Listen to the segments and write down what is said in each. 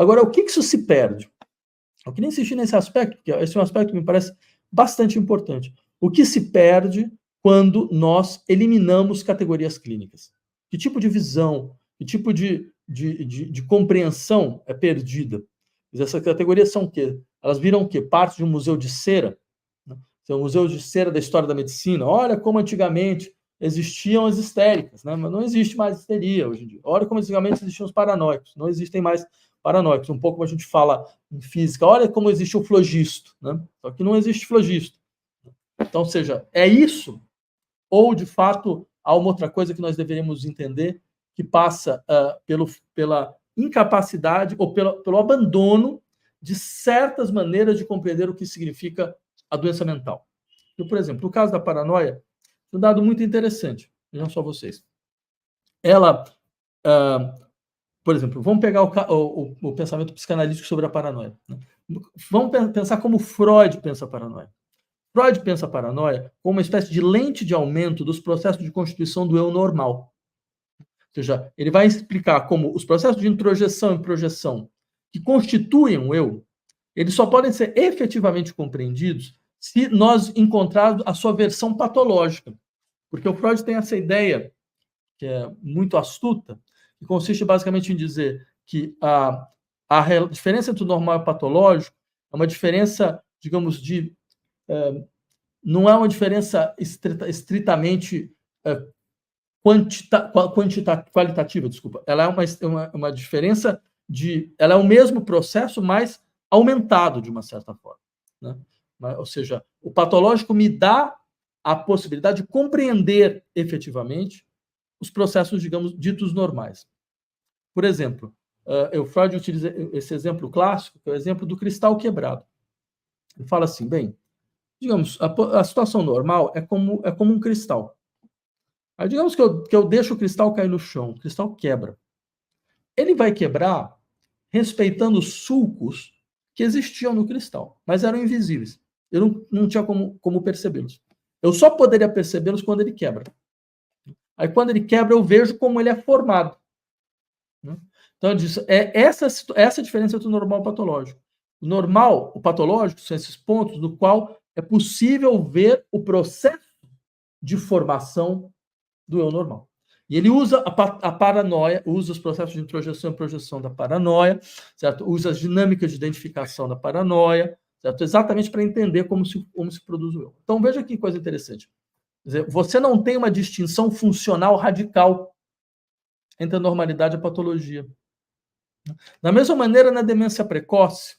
Agora, o que isso se perde? Eu queria insistir nesse aspecto, porque esse é um aspecto que me parece bastante importante. O que se perde quando nós eliminamos categorias clínicas? Que tipo de visão, que tipo de compreensão é perdida? Essas categorias são o quê? Elas viram o quê? Parte de um museu de cera? Né? São um museu de cera da história da medicina. Olha como antigamente existiam as histéricas, né? Mas não existe mais histeria hoje em dia. Olha como antigamente existiam os paranoicos. Não existem mais paranoicos. Um pouco como a gente fala em física. Olha como existe o flogisto, né? Só que não existe flogisto. Então, ou seja, é isso? Ou, de fato, há uma outra coisa que nós deveríamos entender que passa pela incapacidade ou pelo abandono de certas maneiras de compreender o que significa a doença mental. Eu, por exemplo, no caso da paranoia, um dado muito interessante, não só vocês. Ela, por exemplo, vamos pegar o pensamento psicanalítico sobre a paranoia. Né? Vamos pensar como Freud pensa a paranoia. Freud pensa a paranoia como uma espécie de lente de aumento dos processos de constituição do eu normal. Ou seja, ele vai explicar como os processos de introjeção e projeção que constituem o eu, eles só podem ser efetivamente compreendidos se nós encontrarmos a sua versão patológica. Porque o Freud tem essa ideia, que é muito astuta, que consiste basicamente em dizer que a diferença entre o normal e o patológico é uma diferença, digamos, não é uma diferença estritamente qualitativa, desculpa. Ela é uma diferença ela é o mesmo processo, mas aumentado de uma certa forma. Né? Ou seja, o patológico me dá a possibilidade de compreender efetivamente os processos, digamos, ditos normais. Por exemplo, o Freud utiliza esse exemplo clássico, que é o exemplo do cristal quebrado. Ele fala assim, bem, digamos, a situação normal é como um cristal. Aí, digamos que eu deixo o cristal cair no chão, o cristal quebra. Ele vai quebrar respeitando os sulcos que existiam no cristal, mas eram invisíveis. Eu não tinha como percebê-los. Eu só poderia percebê-los quando ele quebra. Aí, quando ele quebra, eu vejo como ele é formado. Então, essa diferença entre o normal e o patológico. O normal, o patológico, são esses pontos no qual é possível ver o processo de formação do eu normal. E ele usa a paranoia, usa os processos de introjeção e projeção da paranoia, certo? Usa as dinâmicas de identificação da paranoia, certo? Exatamente para entender como se produz o eu. Então, veja que coisa interessante. Quer dizer, você não tem uma distinção funcional radical entre a normalidade e a patologia. Da mesma maneira, na demência precoce,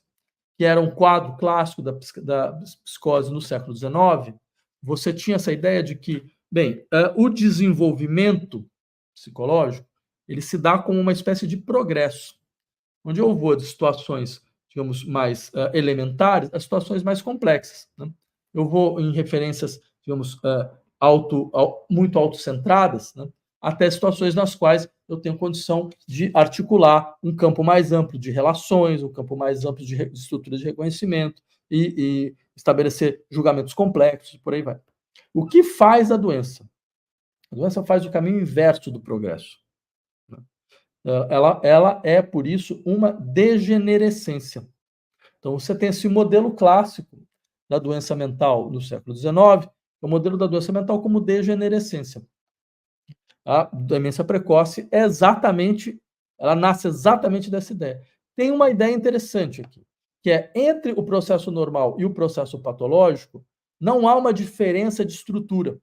que era um quadro clássico da psicose no século XIX, você tinha essa ideia de que, bem, o desenvolvimento psicológico ele se dá como uma espécie de progresso, onde eu vou de situações, digamos, mais elementares a situações mais complexas. Né? Eu vou em referências, digamos, muito autocentradas, né? Até situações nas quais eu tenho condição de articular um campo mais amplo de relações, um campo mais amplo de estruturas de reconhecimento e estabelecer julgamentos complexos, e por aí vai. O que faz a doença? A doença faz o caminho inverso do progresso. Ela é, por isso, uma degenerescência. Então, você tem esse modelo clássico da doença mental no século XIX, o modelo da doença mental como degenerescência. A demência precoce ela nasce exatamente dessa ideia. Tem uma ideia interessante aqui, que é entre o processo normal e o processo patológico, não há uma diferença de estrutura.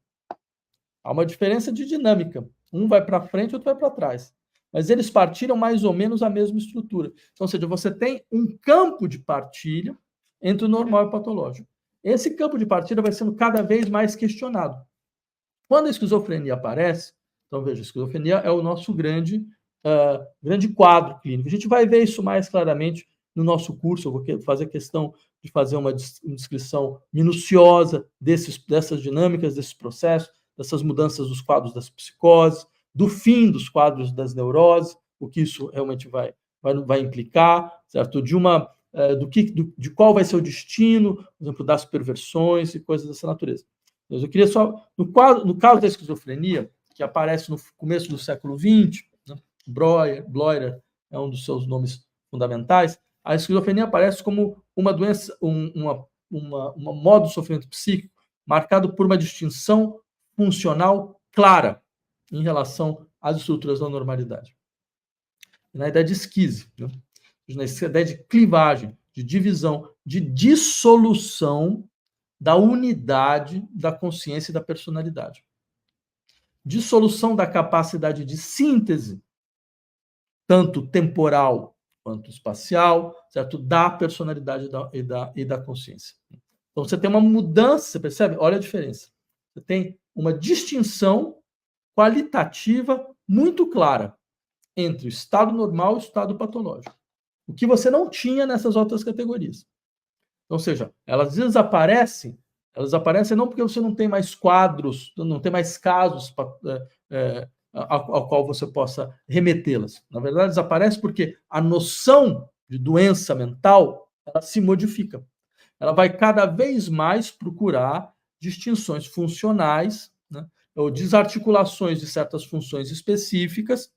Há uma diferença de dinâmica. Um vai para frente, outro vai para trás. Mas eles partilham mais ou menos a mesma estrutura. Então, ou seja, você tem um campo de partilha entre o normal e o patológico. Esse campo de partilha vai sendo cada vez mais questionado. Quando a esquizofrenia aparece, então veja, a esquizofrenia é o nosso grande quadro clínico. A gente vai ver isso mais claramente no nosso curso. Eu vou fazer questão de fazer uma descrição minuciosa dessas dinâmicas, desses processos, dessas mudanças dos quadros das psicoses, do fim dos quadros das neuroses, o que isso realmente vai implicar, certo? De qual vai ser o destino, por exemplo, das perversões e coisas dessa natureza. Mas eu queria só, no caso da esquizofrenia, que aparece no começo do século XX, né, Breuer é um dos seus nomes fundamentais, a esquizofrenia aparece como uma doença, uma modo de sofrimento psíquico marcado por uma distinção funcional clara em relação às estruturas da normalidade. Na ideia de esquise, né? Na ideia de clivagem, de divisão, de dissolução da unidade da consciência e da personalidade. Dissolução da capacidade de síntese, tanto temporal quanto espacial, certo? Da personalidade e da consciência. Então, você tem uma mudança, você percebe? Olha a diferença. Você tem uma distinção qualitativa muito clara entre o estado normal e o estado patológico. O que você não tinha nessas outras categorias. Ou seja, elas desaparecem não porque você não tem mais quadros, não tem mais casos ao qual você possa remetê-las. Na verdade, desaparece porque a noção de doença mental ela se modifica. Ela vai cada vez mais procurar distinções funcionais, né, ou desarticulações de certas funções específicas,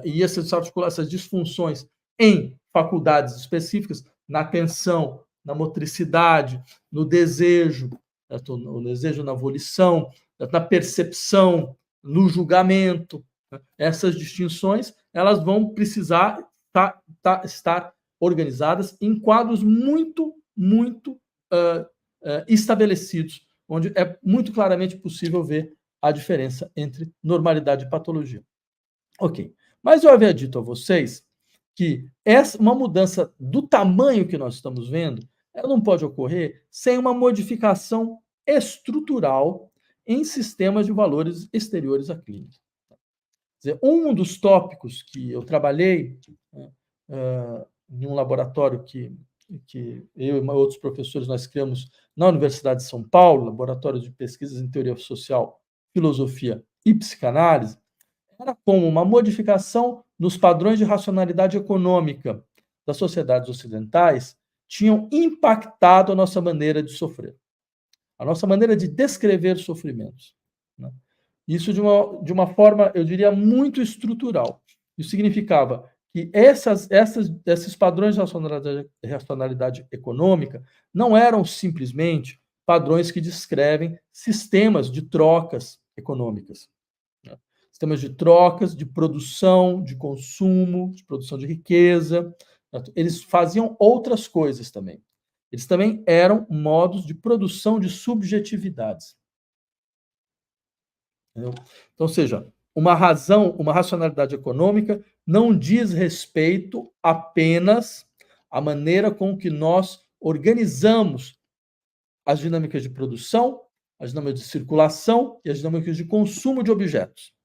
e essas disfunções em faculdades específicas, na atenção, na motricidade, no desejo na volição, na percepção, no julgamento. Essas distinções elas vão precisar estar organizadas em quadros muito estabelecidos, onde é muito claramente possível ver a diferença entre normalidade e patologia. Ok, mas eu havia dito a vocês que uma mudança do tamanho que nós estamos vendo, ela não pode ocorrer sem uma modificação estrutural em sistemas de valores exteriores à clínica. Quer dizer, um dos tópicos que eu trabalhei em um laboratório que eu e outros professores nós criamos na Universidade de São Paulo, Laboratório de Pesquisas em Teoria Social, Filosofia e Psicanálise, era como uma modificação nos padrões de racionalidade econômica das sociedades ocidentais tinham impactado a nossa maneira de sofrer, a nossa maneira de descrever sofrimentos. Né? Isso de uma forma, eu diria, muito estrutural. Isso significava que esses padrões de racionalidade econômica não eram simplesmente padrões que descrevem sistemas de trocas econômicas. Sistemas de trocas, de produção, de consumo, de produção de riqueza. Eles faziam outras coisas também. Eles também eram modos de produção de subjetividades. Entendeu? Então, ou seja, uma racionalidade econômica não diz respeito apenas à maneira com que nós organizamos as dinâmicas de produção, as dinâmicas de circulação e as dinâmicas de consumo de objetos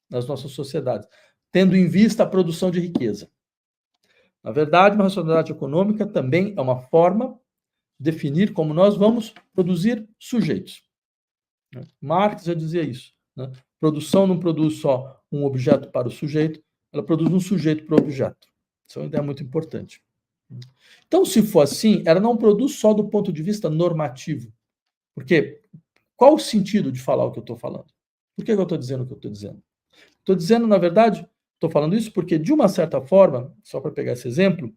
nas nossas sociedades, tendo em vista a produção de riqueza. Na verdade, uma racionalidade econômica também é uma forma de definir como nós vamos produzir sujeitos. Marx já dizia isso. Né? Produção não produz só um objeto para o sujeito, ela produz um sujeito para o objeto. Isso é uma ideia muito importante. Então, se for assim, ela não produz só do ponto de vista normativo. Porque qual o sentido de falar o que eu estou falando? Por que eu estou dizendo o que eu estou dizendo? Estou dizendo, na verdade, estou falando isso porque, de uma certa forma, só para pegar esse exemplo,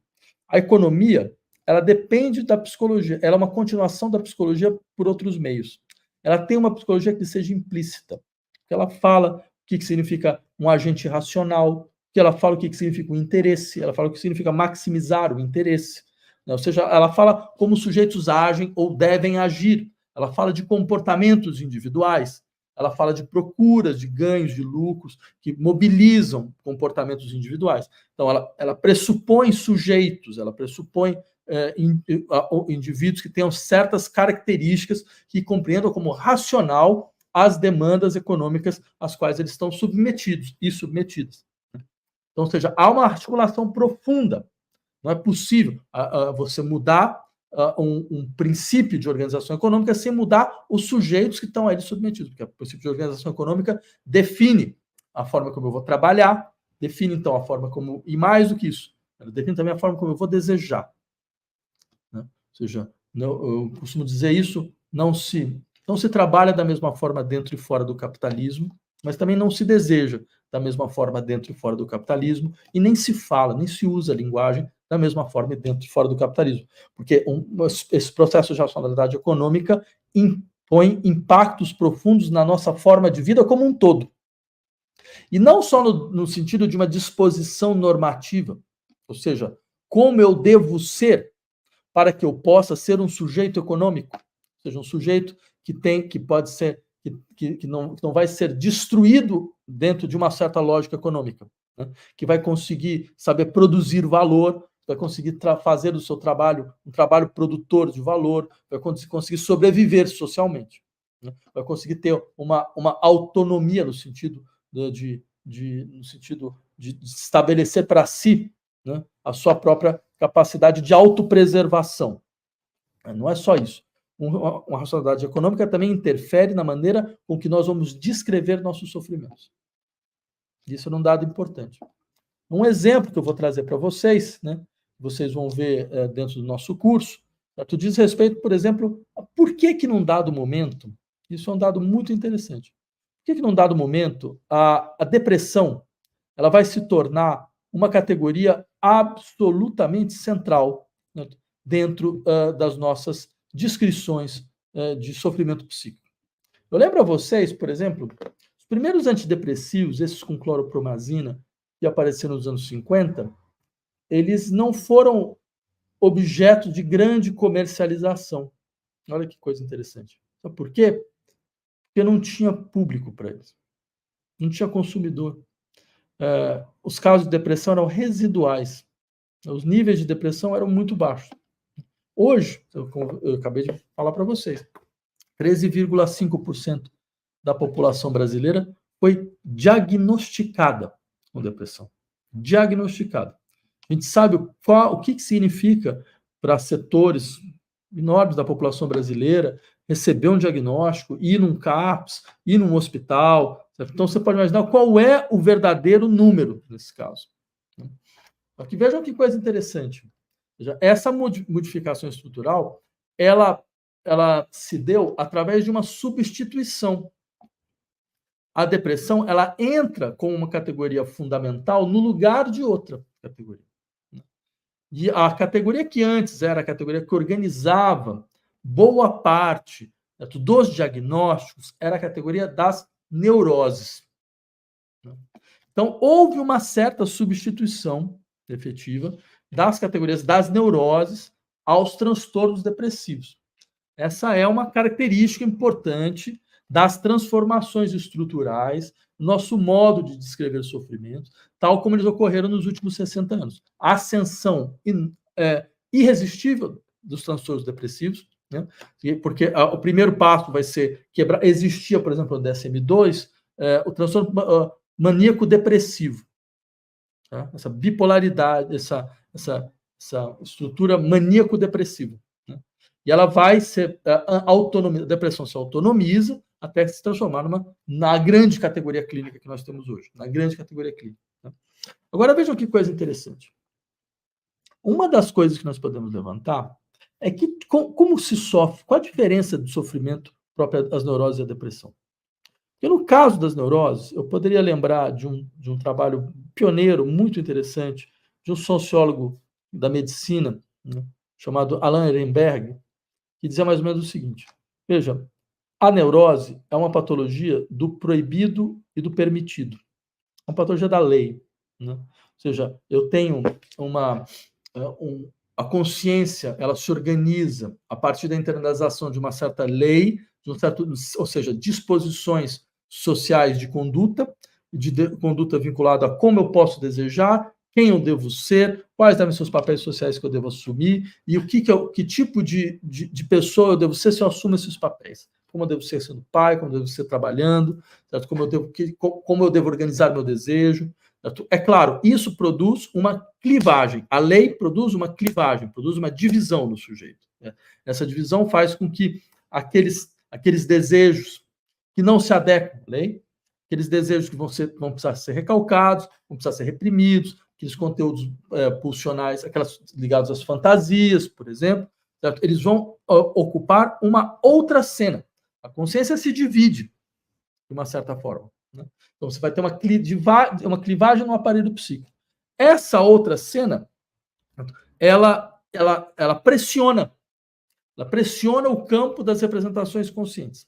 a economia, ela depende da psicologia, ela é uma continuação da psicologia por outros meios. Ela tem uma psicologia que seja implícita, que ela fala o que significa um agente racional, que ela fala o que significa um interesse, ela fala o que significa maximizar o interesse, né? Ou seja, ela fala como os sujeitos agem ou devem agir, ela fala de comportamentos individuais, ela fala de procuras, de ganhos, de lucros, que mobilizam comportamentos individuais. Então, ela pressupõe sujeitos, ela pressupõe indivíduos que tenham certas características que compreendam como racional as demandas econômicas às quais eles estão submetidos e submetidas. Então, ou seja, há uma articulação profunda. Não é possível você mudar um princípio de organização econômica sem mudar os sujeitos que estão a ele submetidos, porque o princípio de organização econômica define a forma como eu vou trabalhar, define, então, a forma como... E mais do que isso, ela define também a forma como eu vou desejar. Né? Ou seja, eu costumo dizer isso, não se trabalha da mesma forma dentro e fora do capitalismo, mas também não se deseja da mesma forma dentro e fora do capitalismo, e nem se fala, nem se usa a linguagem da mesma forma dentro e fora do capitalismo, porque esse processo de racionalidade econômica impõe impactos profundos na nossa forma de vida como um todo. E não só no sentido de uma disposição normativa, ou seja, como eu devo ser para que eu possa ser um sujeito econômico, ou seja, um sujeito que pode ser, que não vai ser destruído dentro de uma certa lógica econômica, né? Que vai conseguir saber produzir valor, vai conseguir fazer do seu trabalho um trabalho produtor de valor, vai conseguir sobreviver socialmente, né? Vai conseguir ter uma autonomia no sentido de estabelecer para si, né, a sua própria capacidade de autopreservação. Não é só isso. Uma racionalidade econômica também interfere na maneira com que nós vamos descrever nossos sofrimentos. Isso é um dado importante. Um exemplo que eu vou trazer para vocês, né, vocês vão ver dentro do nosso curso, certo? Diz respeito, por exemplo, a por que num dado momento, isso é um dado muito interessante, por que num dado momento a depressão ela vai se tornar uma categoria absolutamente central, né, dentro das nossas descrições de sofrimento psíquico. Eu lembro a vocês, por exemplo, os primeiros antidepressivos, esses com cloropromazina, que apareceram nos anos 50, eles não foram objeto de grande comercialização. Olha que coisa interessante. Sabe por quê? Porque não tinha público para eles. Não tinha consumidor. Os casos de depressão eram residuais. Os níveis de depressão eram muito baixos. Hoje, eu acabei de falar para vocês, 13,5% da população brasileira foi diagnosticada com depressão. Diagnosticada. A gente sabe o que significa para setores enormes da população brasileira receber um diagnóstico, ir num CAPS, ir num hospital. Certo? Então, você pode imaginar qual é o verdadeiro número nesse caso. Aqui vejam que coisa interessante. Essa modificação estrutural, ela se deu através de uma substituição. A depressão, ela entra como uma categoria fundamental no lugar de outra categoria. E a categoria que antes era a categoria que organizava boa parte dos diagnósticos era a categoria das neuroses. Então, houve uma certa substituição efetiva das categorias das neuroses aos transtornos depressivos. Essa é uma característica importante das transformações estruturais, nosso modo de descrever sofrimento, tal como eles ocorreram nos últimos 60 anos. A ascensão irresistível dos transtornos depressivos, né? Porque o primeiro passo vai ser quebrar. Existia, por exemplo, no DSM-2, o transtorno maníaco-depressivo. Tá? Essa bipolaridade, essa estrutura maníaco-depressiva. Né? E ela vai ser autonomia, a depressão se autonomiza até se transformar na grande categoria clínica que nós temos hoje, na grande categoria clínica. Tá? Agora vejam que coisa interessante. Uma das coisas que nós podemos levantar é que como se sofre, qual a diferença do sofrimento próprio das neuroses e a depressão? Porque no caso das neuroses, eu poderia lembrar de um trabalho pioneiro, muito interessante, de um sociólogo da medicina, né, chamado Alan Ehrenberg, que dizia mais ou menos o seguinte: veja, a neurose é uma patologia do proibido e do permitido. É uma patologia da lei. Né? Ou seja, eu tenho a consciência, ela se organiza a partir da internalização de uma certa lei, ou seja, disposições sociais de conduta vinculada a como eu posso desejar, quem eu devo ser, quais devem ser os papéis sociais que eu devo assumir e que tipo de pessoa eu devo ser se eu assumo esses papéis. Como eu devo ser sendo pai, como eu devo ser trabalhando, certo? Como eu devo organizar meu desejo. Certo? É claro, isso produz uma clivagem. A lei produz uma clivagem, produz uma divisão no sujeito. Né? Essa divisão faz com que aqueles desejos que não se adequam à lei, aqueles desejos que vão precisar ser recalcados, vão precisar ser reprimidos, aqueles conteúdos pulsionais, aquelas ligados às fantasias, por exemplo, certo? Eles vão ocupar uma outra cena. A consciência se divide, de uma certa forma. né? Então, você vai ter uma clivagem no aparelho psíquico. Essa outra cena, ela pressiona o campo das representações conscientes.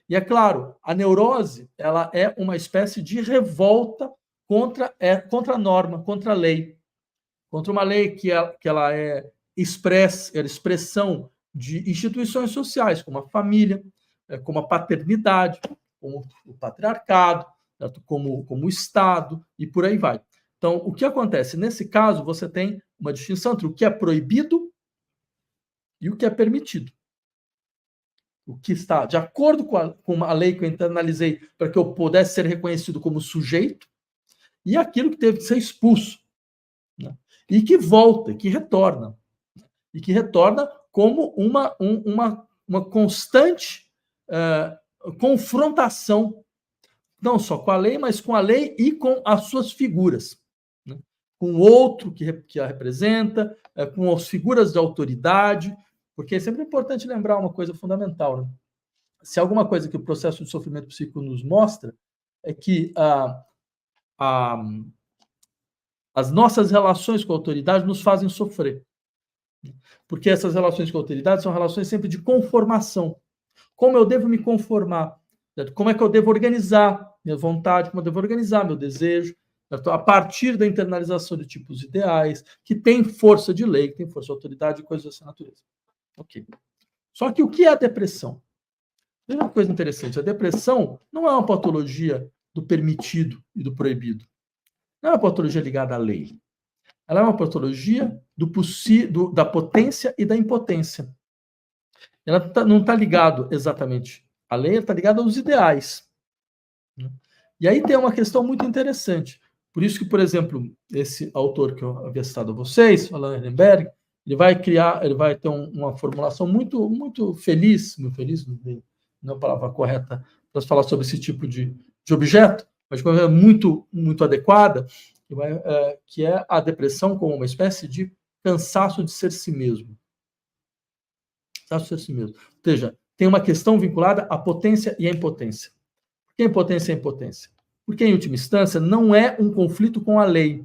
E é claro, a neurose, ela é uma espécie de revolta contra a norma, contra a lei. Contra uma lei que ela é expressão de instituições sociais, como a família, como a paternidade, como o patriarcado, como o Estado, e por aí vai. Então, o que acontece? Nesse caso, você tem uma distinção entre o que é proibido e o que é permitido. O que está de acordo com a lei que eu internalizei para que eu pudesse ser reconhecido como sujeito, e aquilo que teve que ser expulso, né? E que volta, que retorna. E que retorna como uma constante confrontação, não só com a lei, mas com a lei e com as suas figuras, né? Com o outro que a representa, com as figuras de autoridade, porque é sempre importante lembrar uma coisa fundamental, né? Se alguma coisa que o processo de sofrimento psíquico nos mostra, é que as nossas relações com a autoridade nos fazem sofrer. Porque essas relações com a autoridade são relações sempre de conformação. Como eu devo me conformar? Como é que eu devo organizar minha vontade? Como eu devo organizar meu desejo? A partir da internalização de tipos ideais, que tem força de lei, que tem força de autoridade e coisas dessa natureza. Ok. Só que o que é a depressão? Veja uma coisa interessante. A depressão não é uma patologia do permitido e do proibido. Não é uma patologia ligada à lei. Ela é uma patologia da potência e da impotência. Ela não está ligada exatamente à lei, ela está ligada aos ideais. E aí tem uma questão muito interessante. Por isso que, por exemplo, esse autor que eu havia citado a vocês, Alan Ehrenberg, ele vai ter uma formulação muito feliz, não é a palavra correta para falar sobre esse tipo de objeto, mas de uma muito adequada, que é a depressão como uma espécie de cansaço de ser si mesmo. Cansaço de ser si mesmo. Ou seja, tem uma questão vinculada à potência e à impotência. Por que a impotência e a impotência? Porque, em última instância, não é um conflito com a lei,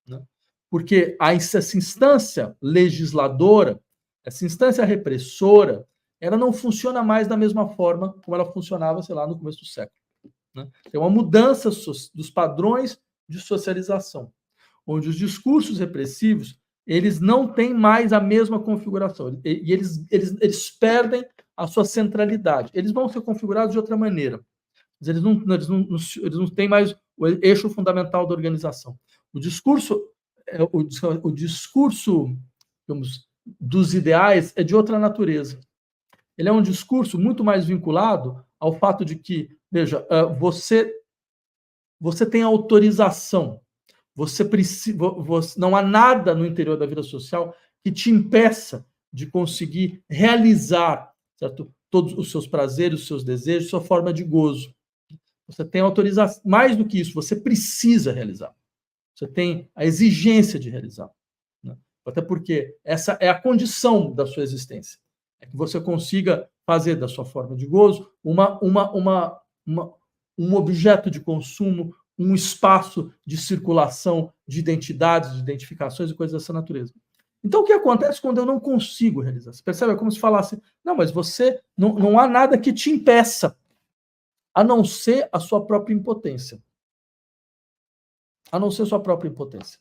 né? Porque essa instância legisladora, essa instância repressora, ela não funciona mais da mesma forma como ela funcionava, sei lá, no começo do século, né? Tem uma mudança dos padrões de socialização, onde os discursos repressivos eles não têm mais a mesma configuração, e eles perdem a sua centralidade. Eles vão ser configurados de outra maneira, mas eles não têm mais o eixo fundamental da organização. O discurso, digamos, dos ideais é de outra natureza. Ele é um discurso muito mais vinculado ao fato de que, veja, você tem autorização, não há nada no interior da vida social que te impeça de conseguir realizar, certo, todos os seus prazeres, os seus desejos, sua forma de gozo. Você tem autorização, mais do que isso, você precisa realizar. Você tem a exigência de realizar, né? Até porque essa é a condição da sua existência. É que você consiga fazer da sua forma de gozo um objeto de consumo, um espaço de circulação de identidades, de identificações e coisas dessa natureza. Então, o que acontece quando eu não consigo realizar? Você percebe? É como se falasse, não, mas você, não há nada que te impeça, a não ser a sua própria impotência. A não ser a sua própria impotência.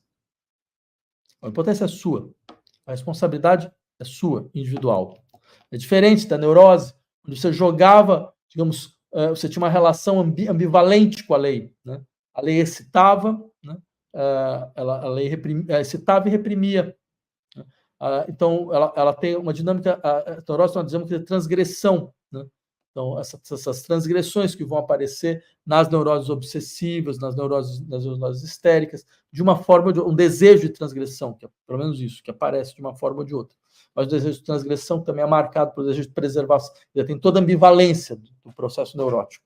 A impotência é sua. A responsabilidade é sua, individual. É diferente da neurose, onde você jogava, digamos, você tinha uma relação ambivalente com a lei, né? A lei excitava, né? A lei excitava e reprimia. Né? Então, ela tem uma dinâmica, a neurose tem uma dinâmica de transgressão, né? Então, essas transgressões que vão aparecer nas neuroses obsessivas, nas neuroses histéricas, de uma forma, um desejo de transgressão, que é pelo menos isso, que aparece de uma forma ou de outra. Mas o desejo de transgressão também é marcado pelo desejo de preservação. Ele tem toda a ambivalência do processo neurótico.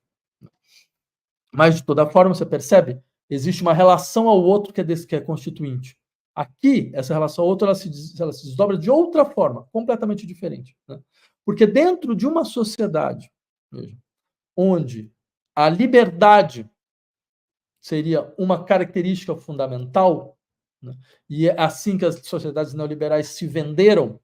Mas, de toda forma, você percebe, existe uma relação ao outro que é constituinte. Aqui, essa relação ao outro, ela se desdobra de outra forma, completamente diferente, né? Porque dentro de uma sociedade, veja, onde a liberdade seria uma característica fundamental, né? E é assim que as sociedades neoliberais se venderam.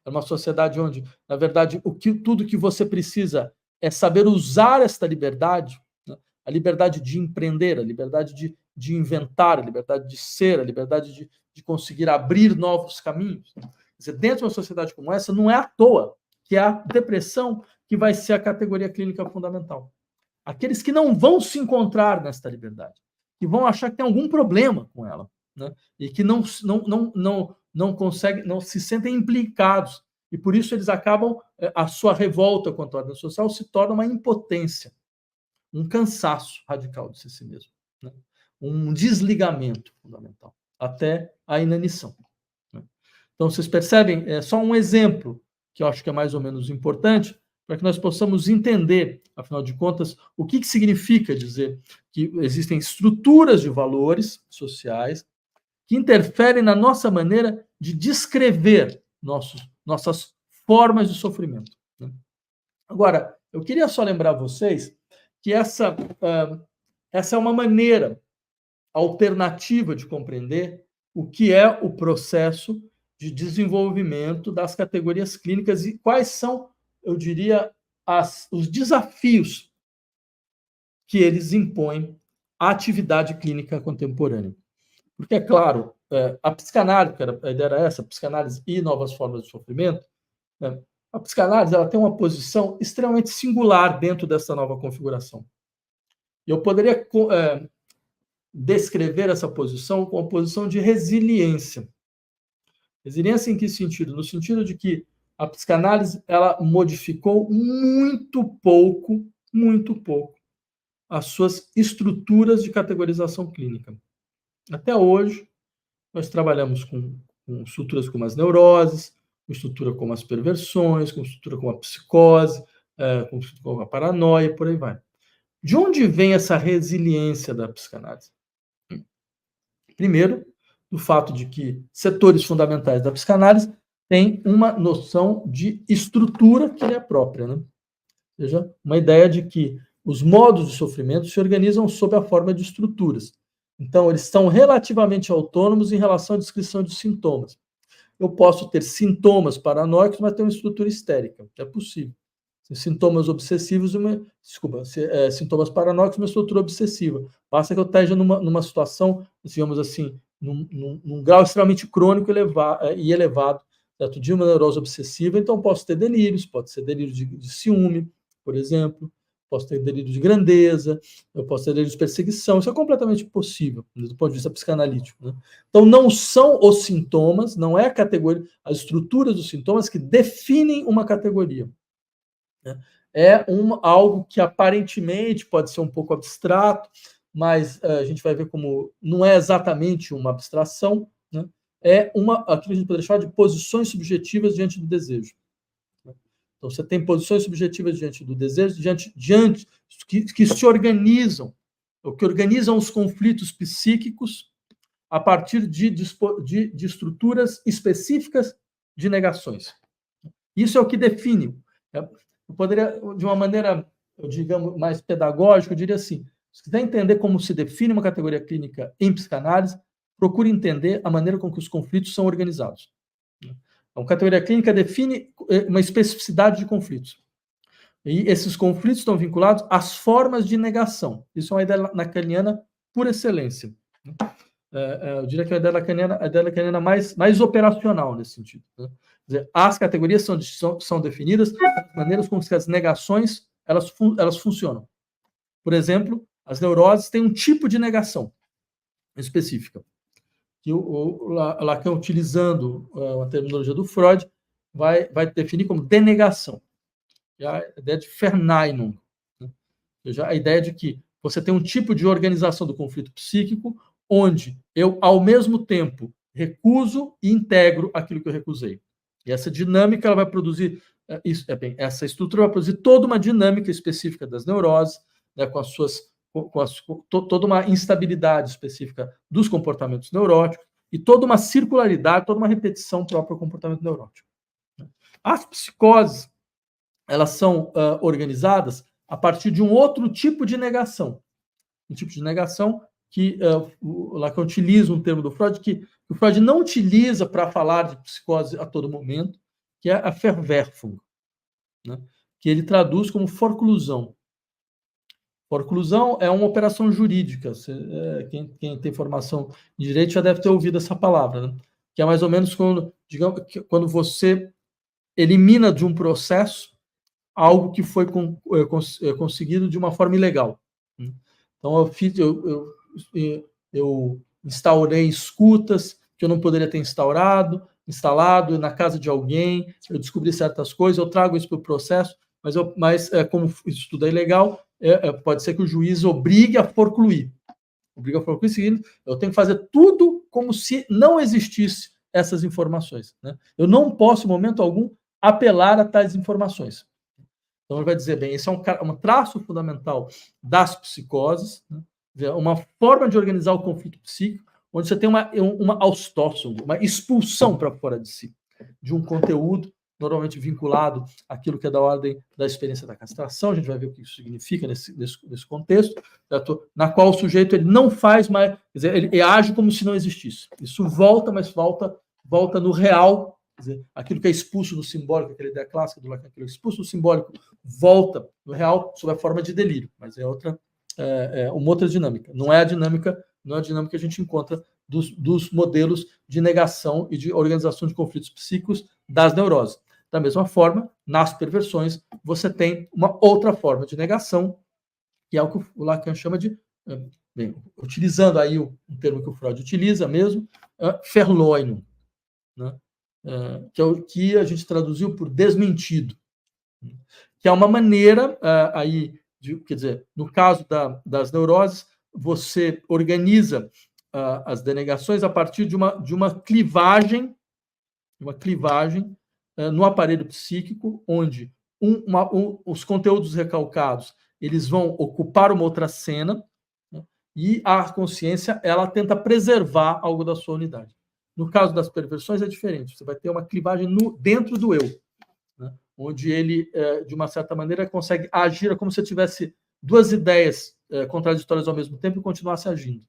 É uma sociedade onde, na verdade, tudo que você precisa é saber usar esta liberdade, né? A liberdade de empreender, a liberdade de inventar, a liberdade de ser, a liberdade de conseguir abrir novos caminhos. Quer dizer, dentro de uma sociedade como essa, não é à toa que é a depressão que vai ser a categoria clínica fundamental. Aqueles que não vão se encontrar nesta liberdade, que vão achar que tem algum problema com ela, né? E que não conseguem, não se sentem implicados. E por isso eles acabam, a sua revolta contra a ordem social se torna uma impotência, um cansaço radical de si mesmo, né? Um desligamento fundamental, até a inanição, né? Então, vocês percebem, é só um exemplo que eu acho que é mais ou menos importante, para que nós possamos entender, afinal de contas, o que significa dizer que existem estruturas de valores sociais que interferem na nossa maneira de descrever nossas formas de sofrimento, né? Agora, eu queria só lembrar vocês que essa é uma maneira alternativa de compreender o que é o processo de desenvolvimento das categorias clínicas e quais são, eu diria, os desafios que eles impõem à atividade clínica contemporânea. Porque, é claro, a psicanálise, a ideia era essa, a psicanálise e novas formas de sofrimento, né? A psicanálise ela tem uma posição extremamente singular dentro dessa nova configuração. E eu poderia descrever essa posição como uma posição de resiliência. Resiliência em que sentido? No sentido de que a psicanálise ela modificou muito pouco as suas estruturas de categorização clínica. Até hoje, nós trabalhamos com estruturas como as neuroses, com estrutura como as perversões, com estrutura como a psicose, com estrutura como a paranoia, por aí vai. De onde vem essa resiliência da psicanálise? Primeiro, do fato de que setores fundamentais da psicanálise têm uma noção de estrutura que lhe é própria, né? Ou seja, uma ideia de que os modos de sofrimento se organizam sob a forma de estruturas. Então, eles são relativamente autônomos em relação à descrição de sintomas. Eu posso ter sintomas paranoicos, mas ter uma estrutura histérica. É possível. Sintomas obsessivos, sintomas paranoicos, uma estrutura obsessiva. Basta que eu esteja numa situação, digamos assim, num grau extremamente crônico e elevado, certo? De uma neurose obsessiva, então posso ter delírios, pode ser delírio de ciúme, por exemplo, posso ter delírio de grandeza, eu posso ter delírio de perseguição, isso é completamente possível, do ponto de vista psicanalítico, né? Então, não são os sintomas, não é a categoria, as estruturas dos sintomas que definem uma categoria. É algo que aparentemente pode ser um pouco abstrato, mas a gente vai ver como não é exatamente uma abstração, né? É aquilo que a gente poderia chamar de posições subjetivas diante do desejo. Então, você tem posições subjetivas diante do desejo, que se organizam, ou que organizam os conflitos psíquicos a partir de estruturas específicas de negações. Isso é o que define. Eu poderia, de uma maneira, digamos, mais pedagógica, eu diria assim: se quiser entender como se define uma categoria clínica em psicanálise, procure entender a maneira com que os conflitos são organizados. Então, categoria clínica define uma especificidade de conflitos. E esses conflitos estão vinculados às formas de negação. Isso é uma ideia lacaniana por excelência. Eu diria que é a ideia lacaniana mais operacional nesse sentido, né? Quer dizer, as categorias são definidas de maneiras como as negações elas funcionam. Por exemplo, as neuroses têm um tipo de negação específica, que o Lacan, utilizando a terminologia do Freud, vai definir como denegação. A ideia de Verneinung, né? Ou seja, a ideia de que você tem um tipo de organização do conflito psíquico onde eu, ao mesmo tempo, recuso e integro aquilo que eu recusei. E essa dinâmica ela vai produzir, essa estrutura vai produzir toda uma dinâmica específica das neuroses, né, toda uma instabilidade específica dos comportamentos neuróticos e toda uma circularidade, toda uma repetição própria do comportamento neurótico. As psicoses, elas são organizadas a partir de um outro tipo de negação. Um tipo de negação que o Lacan utiliza um termo do Freud que o Freud não utiliza para falar de psicose a todo momento, que é a Verwerfung, né? Que ele traduz como forclusão. Forclusão é uma operação jurídica. Quem tem formação em direito já deve ter ouvido essa palavra, né? Que é mais ou menos quando, digamos, quando você elimina de um processo algo que foi conseguido de uma forma ilegal. Então, eu instaurei escutas que eu não poderia ter instalado na casa de alguém, eu descobri certas coisas, eu trago isso para o processo, mas como isso tudo é ilegal, pode ser que o juiz obrigue a forcluir. Seguinte, eu tenho que fazer tudo como se não existisse essas informações, né? Eu não posso, em momento algum, apelar a tais informações. Então, ele vai dizer, bem, esse é um traço fundamental das psicoses, né? Uma forma de organizar o conflito psíquico, onde você tem uma Ausstoßung, uma expulsão para fora de si, de um conteúdo normalmente vinculado àquilo que é da ordem da experiência da castração. A gente vai ver o que isso significa nesse contexto, certo? Na qual o sujeito ele não faz mais, quer dizer, ele age como se não existisse. Isso volta, mas volta no real. Quer dizer, aquilo que é expulso do simbólico, aquela ideia clássica do Lacan, aquilo expulso do simbólico, volta no real sob a forma de delírio, mas é uma outra dinâmica. Não é a dinâmica que a gente encontra dos modelos de negação e de organização de conflitos psíquicos das neuroses. Da mesma forma, nas perversões, você tem uma outra forma de negação, que é o que o Lacan chama de, bem, utilizando aí um termo que o Freud utiliza mesmo, Verleumdung, né? Que é o que a gente traduziu por desmentido, que é uma maneira aí, quer dizer, no caso das neuroses, você organiza as denegações a partir de uma clivagem no aparelho psíquico, onde os conteúdos recalcados eles vão ocupar uma outra cena, né, e a consciência ela tenta preservar algo da sua unidade. No caso das perversões é diferente, você vai ter uma clivagem dentro do eu, né, onde ele, de uma certa maneira, consegue agir como se tivesse duas ideias contraditórias ao mesmo tempo e continuasse agindo.